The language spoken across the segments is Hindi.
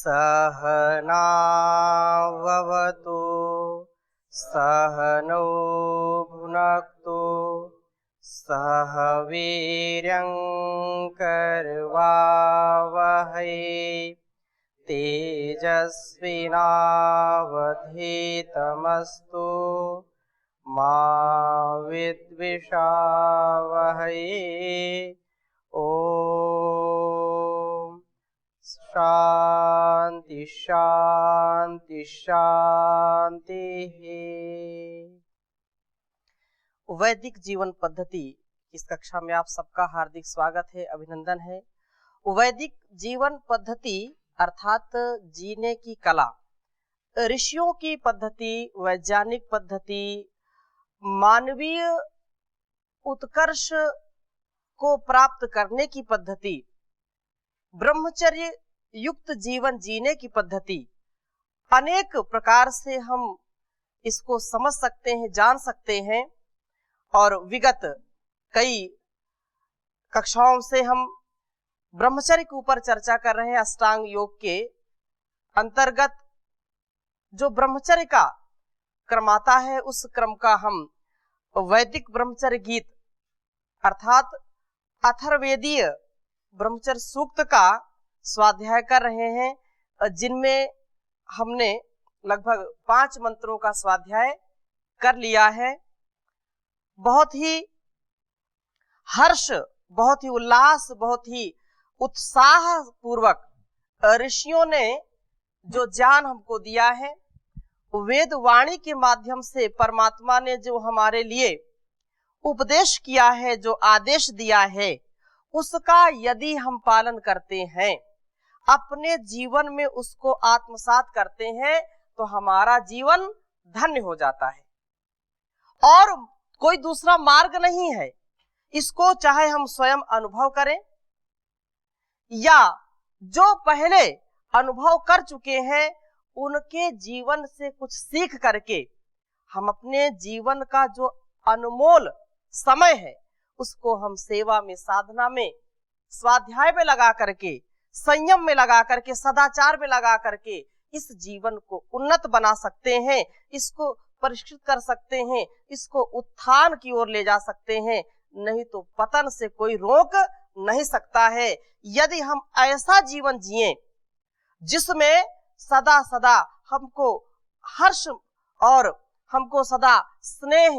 सहनाववतु सहनौ भुनक्तु सह वीर्यं करवावहै तेजस्विनावधीतमस्तु मा विद्विषावहै। ओम शांति शांति शांति। वैदिक जीवन पद्धति इस कक्षा में आप सबका हार्दिक स्वागत है, अभिनंदन है। वैदिक जीवन पद्धति अर्थात जीने की कला, ऋषियों की पद्धति, वैज्ञानिक पद्धति, मानवीय उत्कर्ष को प्राप्त करने की पद्धति, ब्रह्मचर्य युक्त जीवन जीने की पद्धति, अनेक प्रकार से हम इसको समझ सकते हैं, जान सकते हैं। और विगत कई कक्षाओं से हम ब्रह्मचर्य के ऊपर चर्चा कर रहे हैं। अष्टांग योग के अंतर्गत जो ब्रह्मचर्य का क्रम आता है, उस क्रम का हम वैदिक ब्रह्मचर्य गीत अर्थात अथर्ववेदीय ब्रह्मचर्य सूक्त का स्वाध्याय कर रहे हैं, जिनमें हमने लगभग 5 मंत्रों का स्वाध्याय कर लिया है। बहुत ही हर्ष, बहुत ही उल्लास, बहुत ही उत्साह पूर्वक ऋषियों ने जो ज्ञान हमको दिया है, वेद वाणी के माध्यम से परमात्मा ने जो हमारे लिए उपदेश किया है, जो आदेश दिया है, उसका यदि हम पालन करते हैं, अपने जीवन में उसको आत्मसात करते हैं, तो हमारा जीवन धन्य हो जाता है और कोई दूसरा मार्ग नहीं है। इसको चाहे हम स्वयं अनुभव करें या जो पहले अनुभव कर चुके हैं, उनके जीवन से कुछ सीख करके हम अपने जीवन का जो अनमोल समय है, उसको हम सेवा में, साधना में, स्वाध्याय में लगा करके, संयम में लगा करके, सदाचार में लगा करके इस जीवन को उन्नत बना सकते हैं, इसको परिष्कृत कर सकते हैं, इसको उत्थान की ओर ले जा सकते हैं। नहीं तो पतन से कोई रोक नहीं सकता है। यदि हम ऐसा जीवन जिए जिसमें सदा सदा हमको हर्ष और हमको सदा स्नेह,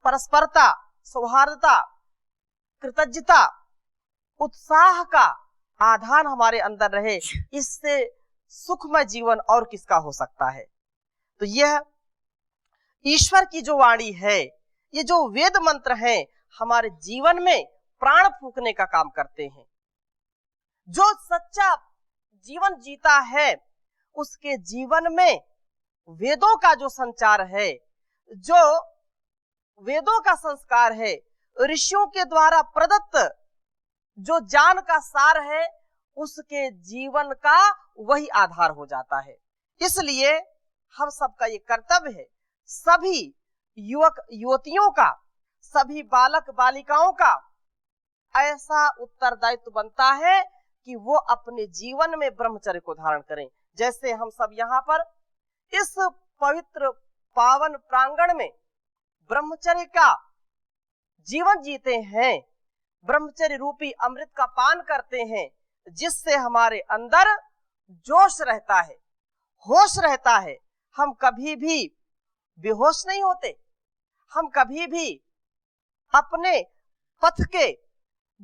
परस्परता, सौहार्दता, कृतज्ञता, उत्साह का आधान हमारे अंदर रहे, इससे सुखमय जीवन और किसका हो सकता है। तो यह ईश्वर की जो वाणी है, ये जो वेद मंत्र हैं, हमारे जीवन में प्राण फूंकने का काम करते हैं। जो सच्चा जीवन जीता है, उसके जीवन में वेदों का जो संचार है, जो वेदों का संस्कार है, ऋषियों के द्वारा प्रदत्त जो ज्ञान का सार है, उसके जीवन का वही आधार हो जाता है। इसलिए हम सबका ये कर्तव्य है, सभी युवक युवतियों का, सभी बालक बालिकाओं का ऐसा उत्तरदायित्व बनता है कि वो अपने जीवन में ब्रह्मचर्य को धारण करें। जैसे हम सब यहाँ पर इस पवित्र पावन प्रांगण में ब्रह्मचर्य का जीवन जीते हैं, ब्रह्मचर्य रूपी अमृत का पान करते हैं, जिससे हमारे अंदर जोश रहता है, होश रहता है। हम कभी भी बेहोश नहीं होते, हम कभी भी अपने पथ के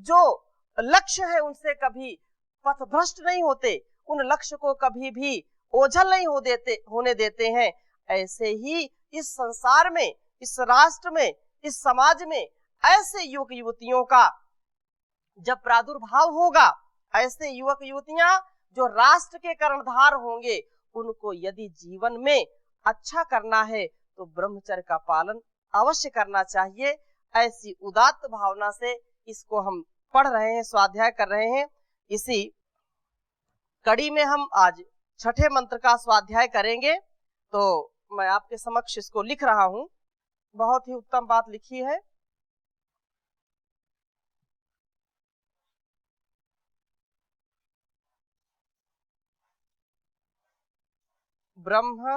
जो लक्ष्य है उनसे कभी पथभ्रष्ट नहीं होते, उन लक्ष्य को कभी भी ओझल नहीं होने देते हैं। ऐसे ही इस संसार में, इस राष्ट्र में, इस समाज में ऐसे युवक युवतियों का जब प्रादुर्भाव होगा, ऐसे युवक युवतियां जो राष्ट्र के कर्णधार होंगे, उनको यदि जीवन में अच्छा करना है तो ब्रह्मचर्य का पालन अवश्य करना चाहिए। ऐसी उदात्त भावना से इसको हम पढ़ रहे हैं, स्वाध्याय कर रहे हैं। इसी कड़ी में हम आज 6ठे मंत्र का स्वाध्याय करेंगे। तो मैं आपके समक्ष इसको लिख रहा हूं। बहुत ही उत्तम बात लिखी है। ब्रह्म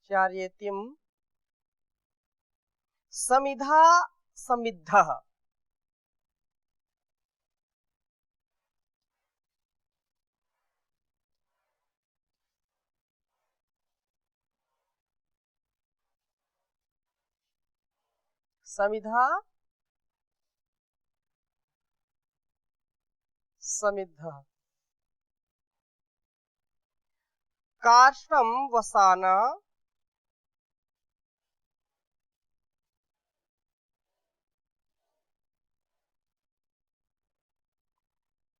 चार्येतिम समिधा समिद्धः। समिधा समिद्धः। कार्ष्णं वसाना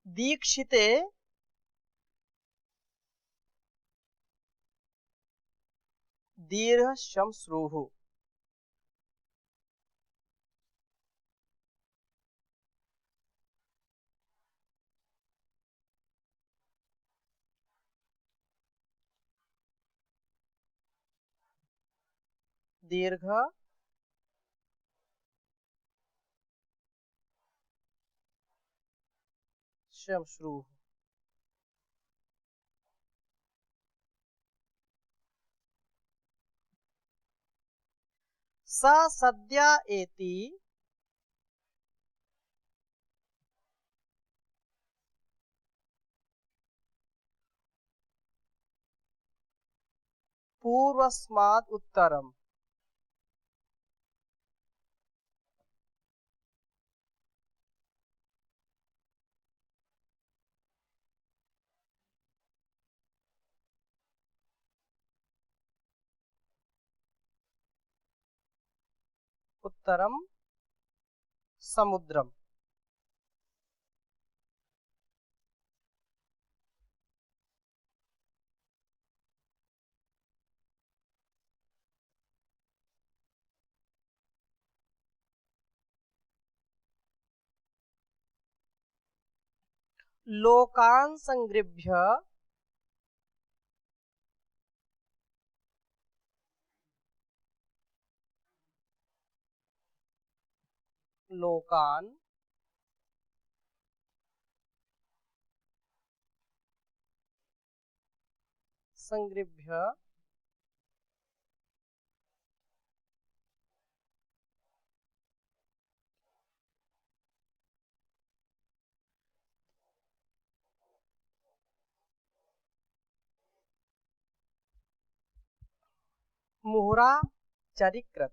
दीक्षिते दीर्घश्मश्रुः। दीर्घ श्मश्रुः। स सद्य एति पूर्वस्मात् उत्तरम्। उत्तरम समुद्रम। लोकान् संगृभ्य लोकान् संगृभ्य मुहुरा चरिकृत।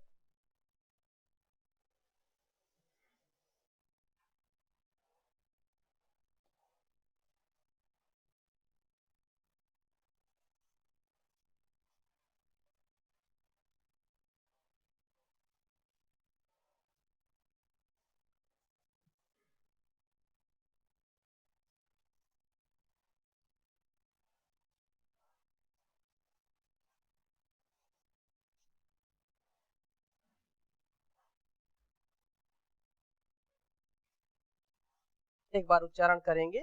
एक बार उच्चारण करेंगे।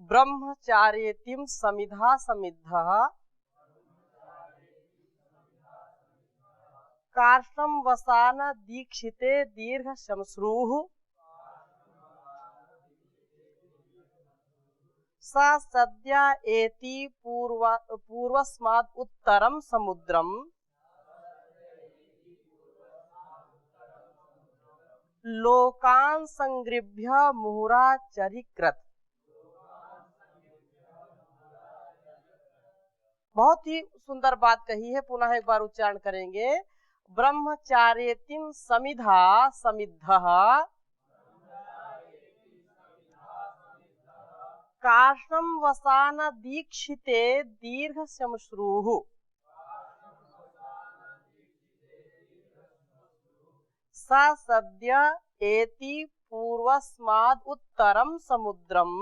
ब्रह्मचार्येतिम समिधा समिद्धः कार्ष्णं वसान दीक्षिते दीर्घश्मश्रुः स सद्य एति पूर्वस्मात् उत्तरम समुद्रम लोकान् संगृभ्य मुहुरा चरिकृत। बहुत ही सुंदर बात कही है, पुनः एक बार उच्चारण करेंगे। ब्रह्मचार्येतिम समिधा समिद्धः कार्ष्णं वसान दीक्षिते दीर्घश्मश्रुः स सद्य एति पूर्वस्माद् उत्तरम समुद्रम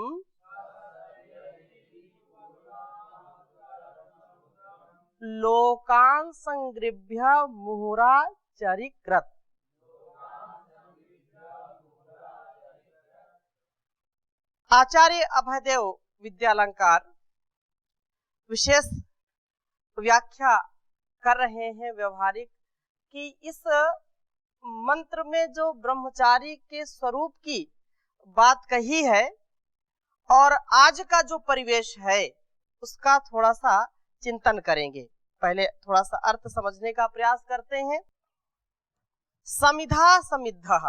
लोकान् संगृभ्य मुहुरा चरिकृत। आचार्य अभयदेव विद्यालंकार विशेष व्याख्या कर रहे हैं व्यवहारिक कि इस मंत्र में जो ब्रह्मचारी के स्वरूप की बात कही है और आज का जो परिवेश है उसका थोड़ा सा चिंतन करेंगे। पहले थोड़ा सा अर्थ समझने का प्रयास करते हैं। समिधा समिद्धः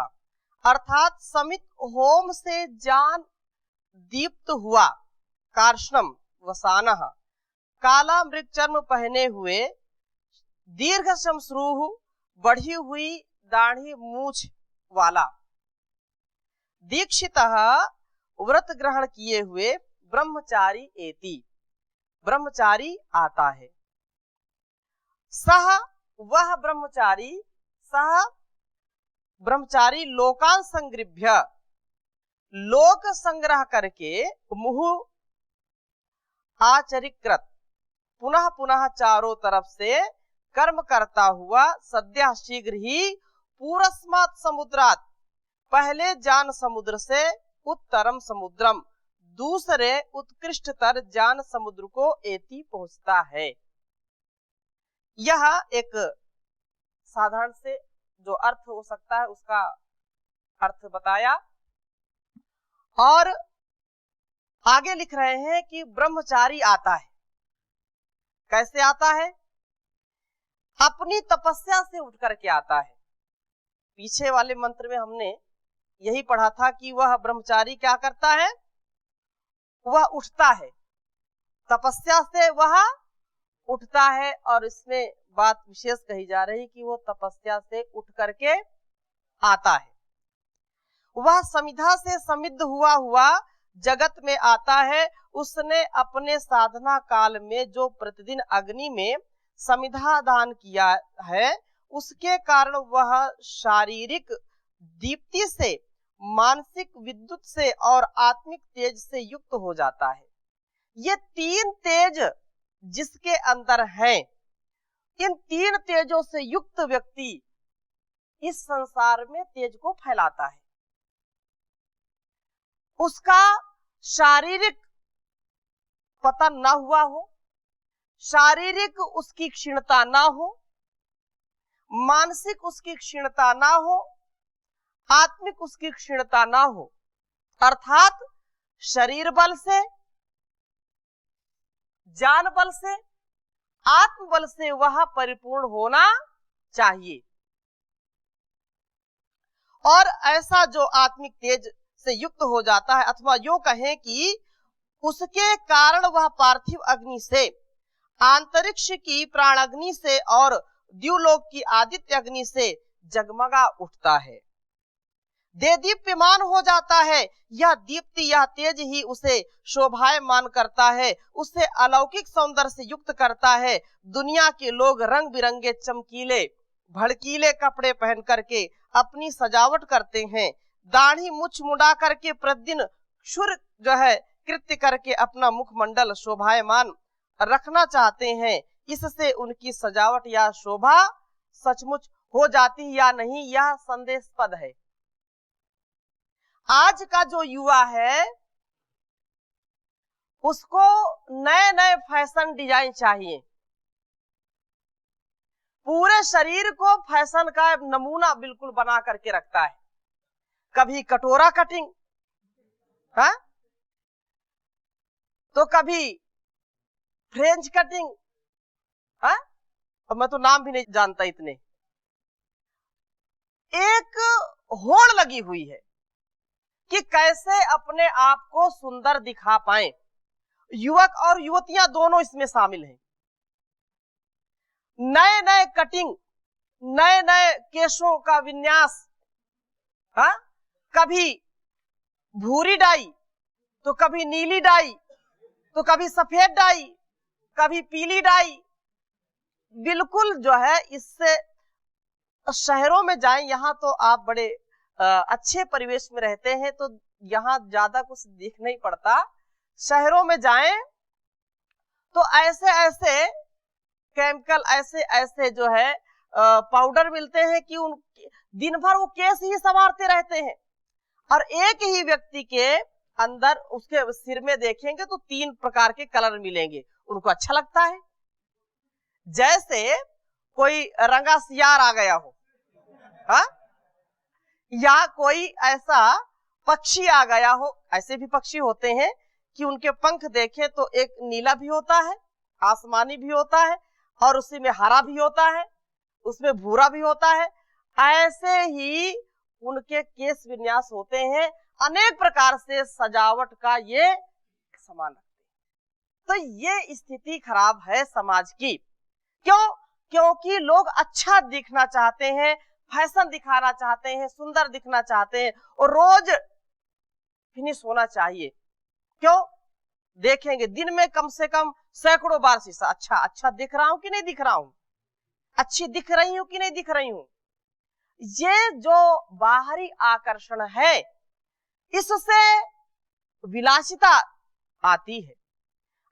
अर्थात समित होम से जान दीप्त हुआ, कार्ष्णम वसानः काला मृग चर्म पहने हुए, दीर्घ श्मश्रूः बढ़ी हुई दाढ़ी मूछ वाला, दीक्षितः व्रत ग्रहण किए हुए, ब्रह्मचारी एति ब्रह्मचारी आता है। सह वह ब्रह्मचारी, सह ब्रह्मचारी लोकान संगृभ्य लोक संग्रह करके, मुहु आचरिकृत पुनः पुनः चारों तरफ से कर्म करता हुआ, सद्य शीघ्र ही पूरस्मात् समुद्रात पहले जान समुद्र से, उत्तरम समुद्रम दूसरे उत्कृष्टतर जान समुद्र को एति पहुंचता है। यह एक साधारण से जो अर्थ हो सकता है उसका अर्थ बताया और आगे लिख रहे हैं कि ब्रह्मचारी आता है। कैसे आता है? अपनी तपस्या से उठ करके आता है। पीछे वाले मंत्र में हमने यही पढ़ा था कि वह ब्रह्मचारी क्या करता है, वह उठता है, तपस्या से वह उठता है। और इसमें बात विशेष कही जा रही कि वो तपस्या से उठ करके आता है। वह समिधा से समिद्ध हुआ जगत में आता है। उसने अपने साधना काल में जो प्रतिदिन अग्नि में समिधा दान किया है, उसके कारण वह शारीरिक दीप्ति से, मानसिक विद्युत से और आत्मिक तेज से युक्त हो जाता है। ये तीन तेज जिसके अंदर हैं, इन तीन तेजों से युक्त व्यक्ति इस संसार में तेज को फैलाता है। उसका शारीरिक पतन ना हुआ हो, शारीरिक उसकी क्षीणता ना हो, मानसिक उसकी क्षीणता ना हो, आत्मिक उसकी क्षीणता ना हो, अर्थात शरीर बल से, जान बल से, आत्म बल से वह परिपूर्ण होना चाहिए। और ऐसा जो आत्मिक तेज से युक्त हो जाता है, अथवा यूं कहें कि उसके कारण वह पार्थिव अग्नि से, अंतरिक्ष की प्राण अग्नि से और द्युलोक की आदित्य अग्नि से जगमगा उठता है, देदीप्यमान हो जाता है। यह दीप्ति, यह तेज ही उसे शोभायमान करता है, उसे अलौकिक सौंदर्य से युक्त करता है। दुनिया के लोग रंग बिरंगे चमकीले भड़कीले कपड़े पहन करके अपनी सजावट करते हैं, दाढ़ी मुछ मुड़ा करके प्रतिदिन क्षुर जो है कृत्य करके अपना मुखमंडल शोभायमान रखना चाहते हैं। इससे उनकी सजावट या शोभा सचमुच हो जाती है या नहीं, यह संदेहास्पद है। आज का जो युवा है उसको नए नए फैशन डिजाइन चाहिए, पूरे शरीर को फैशन का नमूना बिल्कुल बना करके रखता है। कभी कटोरा कटिंग, हाँ, तो कभी फ्रेंच कटिंग, हाँ, और मैं तो नाम भी नहीं जानता इतने। एक होड़ लगी हुई है कि कैसे अपने आप को सुंदर दिखा पाए। युवक और युवतियां दोनों इसमें शामिल हैं। नए नए कटिंग, नए नए केशों का विन्यास, हाँ, कभी भूरी डाई तो कभी नीली डाई तो कभी सफेद डाई, कभी पीली डाई, बिल्कुल जो है। इससे शहरों में जाएं, यहाँ तो आप बड़े अच्छे परिवेश में रहते हैं तो यहाँ ज्यादा कुछ दिख नहीं पड़ता। शहरों में जाएं तो ऐसे ऐसे केमिकल, ऐसे ऐसे जो है पाउडर मिलते हैं कि उन दिन भर वो केस ही संवारते रहते हैं। और एक ही व्यक्ति के अंदर उसके सिर में देखेंगे तो 3 प्रकार के कलर मिलेंगे, उनको अच्छा लगता है। जैसे कोई रंगा सियार आ गया हो, हाँ, या कोई ऐसा पक्षी आ गया हो, ऐसे भी पक्षी होते हैं कि उनके पंख देखें तो एक नीला भी होता है, आसमानी भी होता है, और उसी में हरा भी होता है, उसमें भूरा भी होता है। ऐसे ही उनके केश विन्यास होते हैं, अनेक प्रकार से सजावट का ये सामान रखते हैं। तो ये स्थिति खराब है समाज की। क्यों? क्योंकि लोग अच्छा दिखना चाहते हैं, फैशन दिखाना चाहते हैं, सुंदर दिखना चाहते हैं, और रोज फिनिश होना चाहिए। क्यों? देखेंगे दिन में कम से कम सैकड़ों बार शीशा, अच्छा दिख रहा हूं कि नहीं दिख रहा हूं, अच्छी दिख रही हूं कि नहीं दिख रही हूं। ये जो बाहरी आकर्षण है, इससे विलासिता आती है।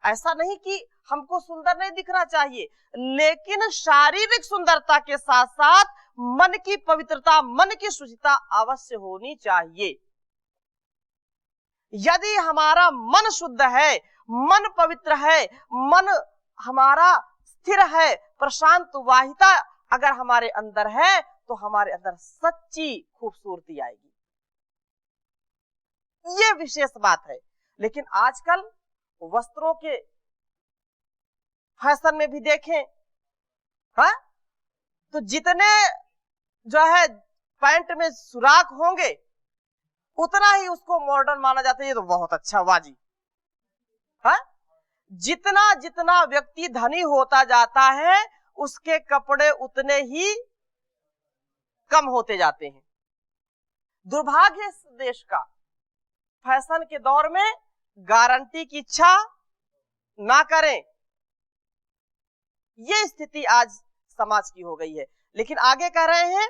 ऐसा नहीं कि हमको सुंदर नहीं दिखना चाहिए, लेकिन शारीरिक सुंदरता के साथ साथ मन की पवित्रता, मन की शुचिता अवश्य होनी चाहिए। यदि हमारा मन शुद्ध है, मन पवित्र है, मन हमारा स्थिर है, प्रशांत वाहिता अगर हमारे अंदर है, तो हमारे अंदर सच्ची खूबसूरती आएगी। ये विशेष बात है। लेकिन आजकल वस्त्रों के फैशन में भी देखें, हाँ, तो जितने जो है पैंट में सुराख होंगे, उतना ही उसको मॉडर्न माना जाता है। ये तो बहुत अच्छा वाजी, हाँ? जितना जितना व्यक्ति धनी होता जाता है, उसके कपड़े उतने ही कम होते जाते हैं। दुर्भाग्य इस देश का, फैशन के दौर में गारंटी की इच्छा ना करें, ये स्थिति आज समाज की हो गई है। लेकिन आगे कह रहे हैं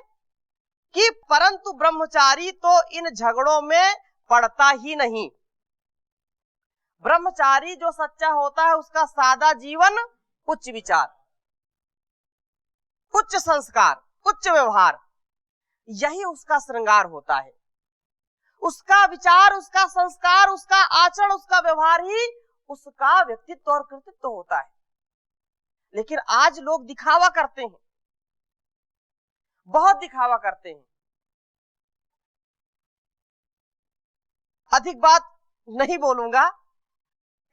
कि परंतु ब्रह्मचारी तो इन झगड़ों में पड़ता ही नहीं। ब्रह्मचारी जो सच्चा होता है, उसका सादा जीवन, उच्च विचार, उच्च संस्कार, उच्च व्यवहार, यही उसका श्रृंगार होता है। उसका विचार, उसका संस्कार, उसका आचरण, उसका व्यवहार ही उसका व्यक्तित्व और कृतित्व होता है। लेकिन आज लोग दिखावा करते हैं, बहुत दिखावा करते हैं। अधिक बात नहीं बोलूंगा,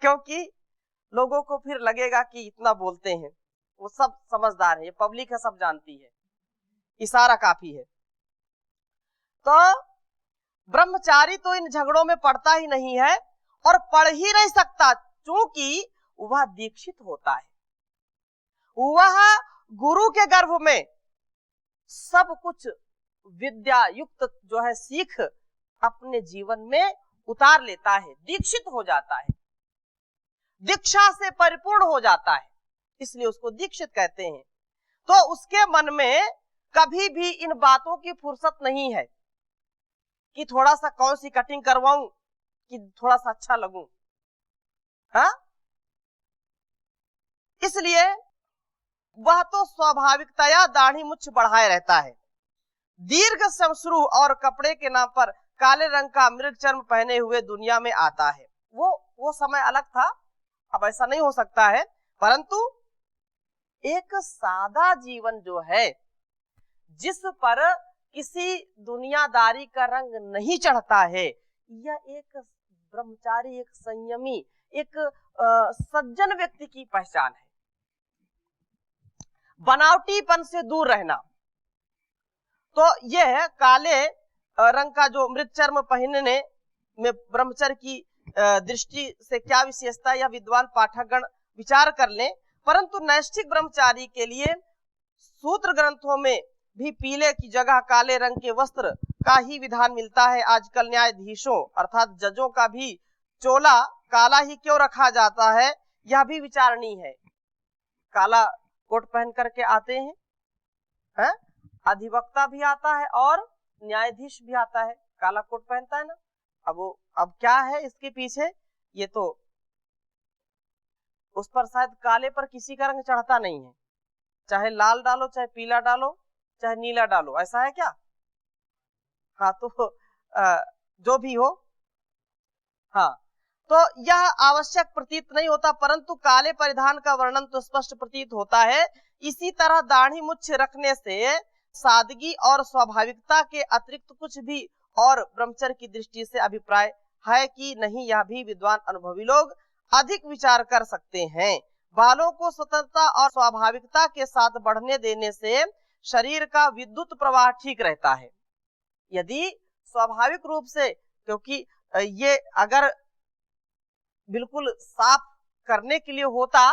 क्योंकि लोगों को फिर लगेगा कि इतना बोलते हैं। वो सब समझदार है, ये पब्लिक है, सब जानती है, इशारा काफी है। तो ब्रह्मचारी तो इन झगड़ों में पड़ता ही नहीं है, और पढ़ ही नहीं सकता, क्योंकि वह दीक्षित होता है। वह गुरु के गर्भ में सब कुछ विद्या युक्त जो है सीख अपने जीवन में उतार लेता है, दीक्षित हो जाता है, दीक्षा से परिपूर्ण हो जाता है, इसलिए उसको दीक्षित कहते हैं। तो उसके मन में कभी भी इन बातों की फुर्सत नहीं है कि थोड़ा सा कौन सी कटिंग करवाऊं कि थोड़ा सा अच्छा लगूं, हाँ? इसलिए वह तो स्वाभाविकतया दाढ़ी मुछ बढ़ाए रहता है। दीर्घ श्मश्रु और कपड़े के नाम पर काले रंग का मृग चर्म पहने हुए दुनिया में आता है। वो समय अलग था, अब ऐसा नहीं हो सकता है। परंतु एक सादा जीवन जो है, जिस पर किसी दुनियादारी का रंग नहीं चढ़ता है, यह एक ब्रह्मचारी, एक संयमी, एक सज्जन व्यक्ति की पहचान है। बनावटीपन से दूर रहना। तो यह काले रंग का जो मृग चर्म पहनने में ब्रह्मचर्य की दृष्टि से क्या विशेषता, या विद्वान पाठकगण विचार कर लें। परंतु नैष्ठिक ब्रह्मचारी के लिए सूत्र ग्रंथों में भी पीले की जगह काले रंग के वस्त्र का ही विधान मिलता है। आजकल न्यायाधीशों अर्थात जजों का भी चोला काला ही क्यों रखा जाता है, यह भी विचारणीय है। काला कोट पहन करके आते हैं, है? अधिवक्ता भी आता है और न्यायाधीश भी आता है, काला कोट पहनता है ना। अब क्या है इसके पीछे, ये तो उस पर शायद काले पर किसी का रंग चढ़ता नहीं है, चाहे लाल डालो, चाहे पीला डालो, चाहे नीला डालो, ऐसा है क्या? हाँ, तो जो भी हो, हाँ, तो यह आवश्यक प्रतीत नहीं होता, परंतु काले परिधान का वर्णन तो स्पष्ट प्रतीत होता है। इसी तरह दाढ़ी मुछ रखने से सादगी और स्वाभाविकता के अतिरिक्त कुछ भी और ब्रह्मचर्य की दृष्टि से अभिप्राय है कि नहीं, यह भी विद्वान अनुभवी लोग अधिक विचार कर सकते हैं। बालों को स्वतंत्रता और स्वाभाविकता के साथ बढ़ने देने से शरीर का विद्युत प्रवाह ठीक रहता है। यदि स्वाभाविक रूप से, क्योंकि ये अगर बिल्कुल साफ करने के लिए होता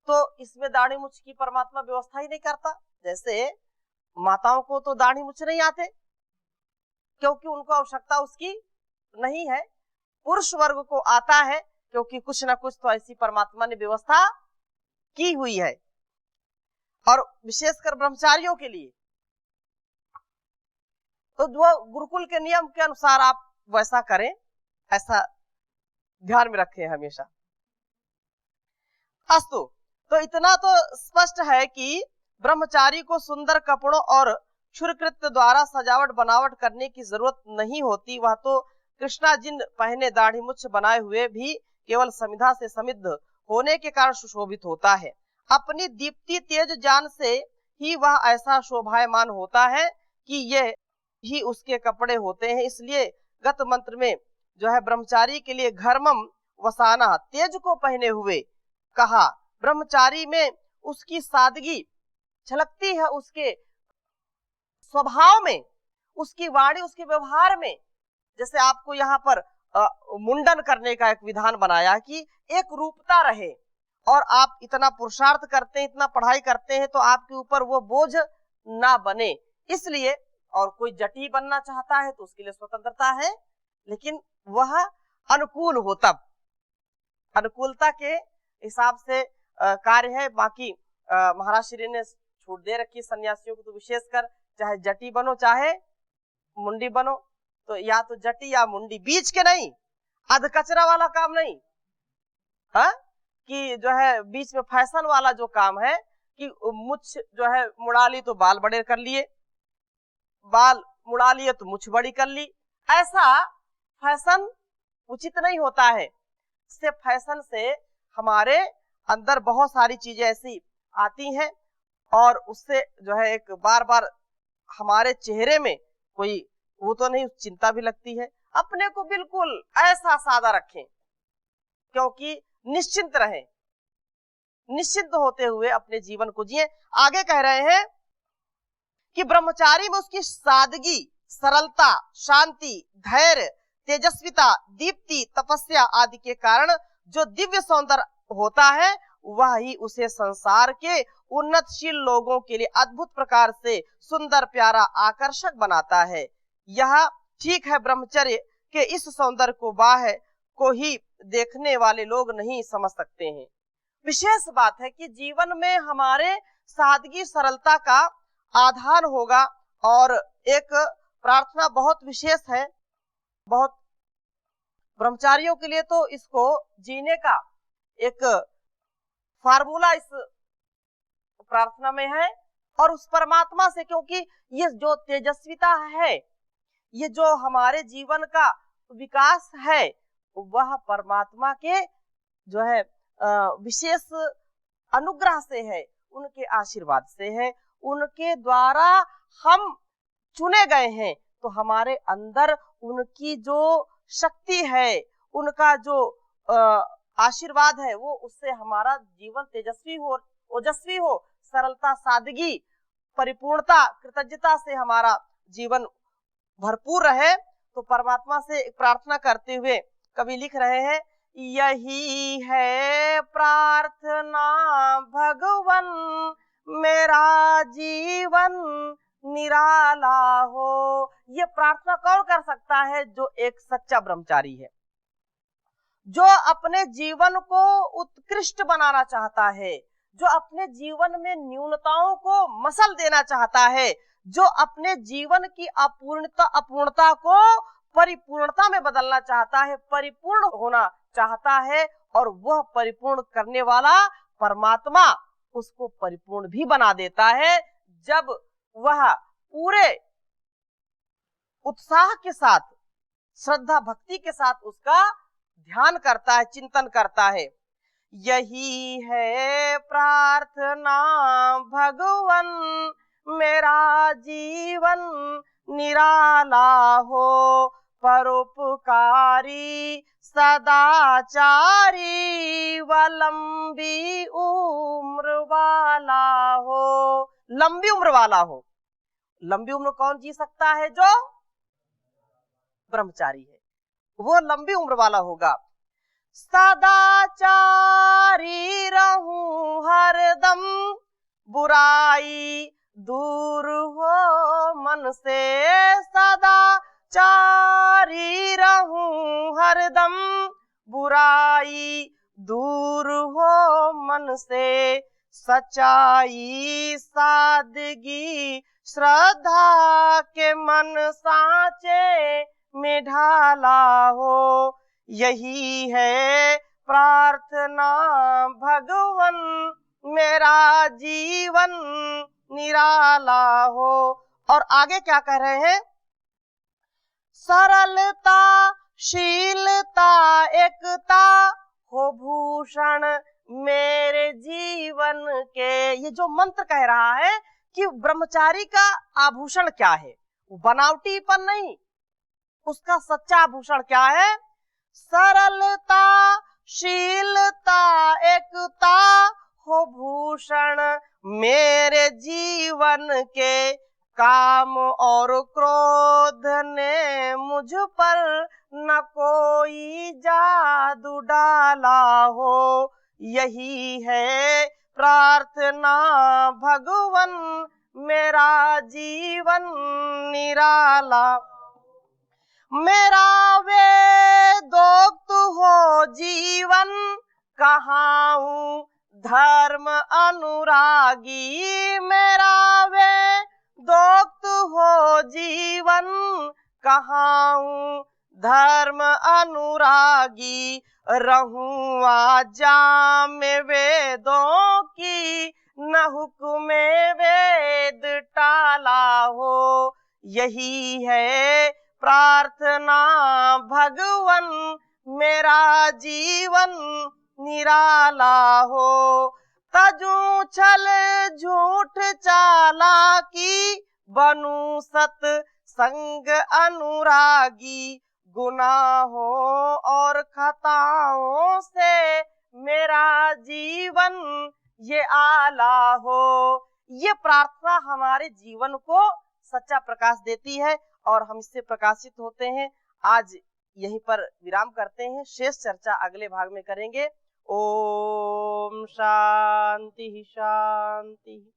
तो इसमें दाढ़ी मुछ की परमात्मा व्यवस्था ही नहीं करता। जैसे माताओं को तो दाढ़ी मुछ नहीं आते क्योंकि उनको आवश्यकता उसकी नहीं है, पुरुष वर्ग को आता है क्योंकि कुछ ना कुछ तो ऐसी परमात्मा ने व्यवस्था की हुई है। और विशेषकर ब्रह्मचारियों के लिए तो गुरुकुल के नियम के अनुसार आप वैसा करें, ऐसा ध्यान में रखें हमेशा। अस्तु, तो इतना तो स्पष्ट है कि ब्रह्मचारी को सुंदर कपड़ों और क्षुरकृत्य द्वारा सजावट बनावट करने की जरूरत नहीं होती। वह तो कृष्णाजिन पहने दाढ़ी मुछ बनाए हुए भी केवल समिधा से समिद्ध होने के कारण सुशोभित होता है। अपनी दीप्ति तेज जान से ही वह ऐसा शोभायमान होता है कि ये ही उसके कपड़े होते हैं। इसलिए गत मंत्र में जो है ब्रह्मचारी के लिए घर्मम वसाना तेज को पहने हुए कहा। ब्रह्मचारी में उसकी सादगी झलकती है, उसके स्वभाव में, उसकी वाणी, उसके व्यवहार में। जैसे आपको यहाँ पर मुंडन करने का एक विधान बनाया कि एक रूपता रहे, और आप इतना पुरुषार्थ करते हैं, इतना पढ़ाई करते हैं तो आपके ऊपर वो बोझ ना बने। इसलिए, और कोई जटी बनना चाहता है तो उसके लिए स्वतंत्रता है, लेकिन वह अनुकूल हो, तब अनुकूलता के हिसाब से कार्य है। बाकी महाराज श्री ने छूट दे रखी सन्यासियों को, तो विशेषकर चाहे जटी बनो चाहे मुंडी बनो, तो या तो जटी या मुंडी, बीच के नहीं, अधकचरा वाला काम नहीं। हाँ, कि जो है बीच में फैशन वाला जो काम है कि मुछ जो है मुड़ा ली तो बाल बड़े कर लिए, बाल मुड़ा लिए तो मुछ बड़ी कर ली, ऐसा फैशन उचित नहीं होता है। इससे फैशन से हमारे अंदर बहुत सारी चीजें ऐसी आती हैं और उससे जो है एक बार बार हमारे चेहरे में कोई वो तो नहीं, चिंता भी लगती है। अपने को बिल्कुल ऐसा सादा रखें, क्योंकि निश्चिंत रहें, निश्चिंत होते हुए अपने जीवन को जिए। आगे कह रहे हैं कि ब्रह्मचारी में उसकी सादगी, सरलता, शांति, धैर्य, तेजस्विता, दीप्ति, तपस्या आदि के कारण जो दिव्य सौंदर्य होता है वह ही उसे संसार के उन्नतशील लोगों के लिए अद्भुत प्रकार से सुंदर, प्यारा, आकर्षक बनाता है। यह ठीक है, ब्रह्मचर्य के इस सौंदर्य को बाह्य को ही देखने वाले लोग नहीं समझ सकते हैं। विशेष बात है कि जीवन में हमारे सादगी, सरलता का आधार होगा। और एक प्रार्थना बहुत विशेष है, बहुत ब्रह्मचारियों के लिए तो इसको जीने का एक फार्मूला इस प्रार्थना में है, और उस परमात्मा से, क्योंकि ये जो तेजस्विता है, ये जो हमारे जीवन का विकास है, वह परमात्मा के जो है विशेष अनुग्रह से है, उनके आशीर्वाद से है, उनके द्वारा हम चुने गए हैं। तो हमारे अंदर उनकी जो शक्ति है, उनका जो आशीर्वाद है, वो उससे हमारा जीवन तेजस्वी हो, ओजस्वी हो, सरलता, सादगी, परिपूर्णता, कृतज्ञता से हमारा जीवन भरपूर रहे। तो परमात्मा से प्रार्थना करते हुए कवि लिख रहे हैं, यही है प्रार्थना भगवन, मेरा जीवन निराला हो। ये प्रार्थना कौन कर सकता है? जो एक सच्चा ब्रह्मचारी है, जो अपने जीवन को उत्कृष्ट बनाना चाहता है, जो अपने जीवन में न्यूनताओं को मसल देना चाहता है, जो अपने जीवन की अपूर्णता को परिपूर्णता में बदलना चाहता है, परिपूर्ण होना चाहता है, और वह परिपूर्ण करने वाला परमात्मा उसको परिपूर्ण भी बना देता है जब वह पूरे उत्साह के साथ, श्रद्धा भक्ति के साथ उसका ध्यान करता है, चिंतन करता है। यही है प्रार्थना भगवन, मेरा जीवन निराला हो, परोपकारी सदाचारी व लंबी उम्र वाला हो। लंबी उम्र वाला हो। लंबी उम्र कौन जी सकता है? जो ब्रह्मचारी है, वो लंबी उम्र वाला होगा। सदाचारी रहूं हरदम, बुराई दूर हो मन से। सदाचारी रहूं हरदम, बुराई दूर हो मन से। सच्चाई सादगी श्रद्धा के मन साचे में ढाला हो। यही है प्रार्थना भगवन, मेरा जीवन निराला हो। और आगे क्या कह रहे हैं? सरलता शीलता एकता हो भूषण मेरे जीवन के। ये जो मंत्र कह रहा है कि ब्रह्मचारी का आभूषण क्या है, बनावटीपन नहीं, उसका सच्चा आभूषण क्या है? सरलता शीलता एकता हो भूषण मेरे जीवन के। काम और क्रोध ने मुझ पर न कोई जादू डाला हो। यही है प्रार्थना भगवन, मेरा जीवन निराला। मेरा वेदोक्त हो जीवन, कहाऊं धर्म अनुरागी। मेरा वेदोक्त हो जीवन, कहाऊं धर्म अनुरागी। रहूं आजा में वेदों की, न हुक्म वेद टाला हो। यही है प्रार्थना भगवन, मेरा जीवन निराला हो। तजू छल झूठ चालाकी, बनूं सत संग अनुरागी। गुनाहों और खताओं से मेरा जीवन ये आला हो। ये प्रार्थना हमारे जीवन को सच्चा प्रकाश देती है और हम इससे प्रकाशित होते हैं। आज यहीं पर विराम करते हैं, शेष चर्चा अगले भाग में करेंगे। ओम शांति शांति।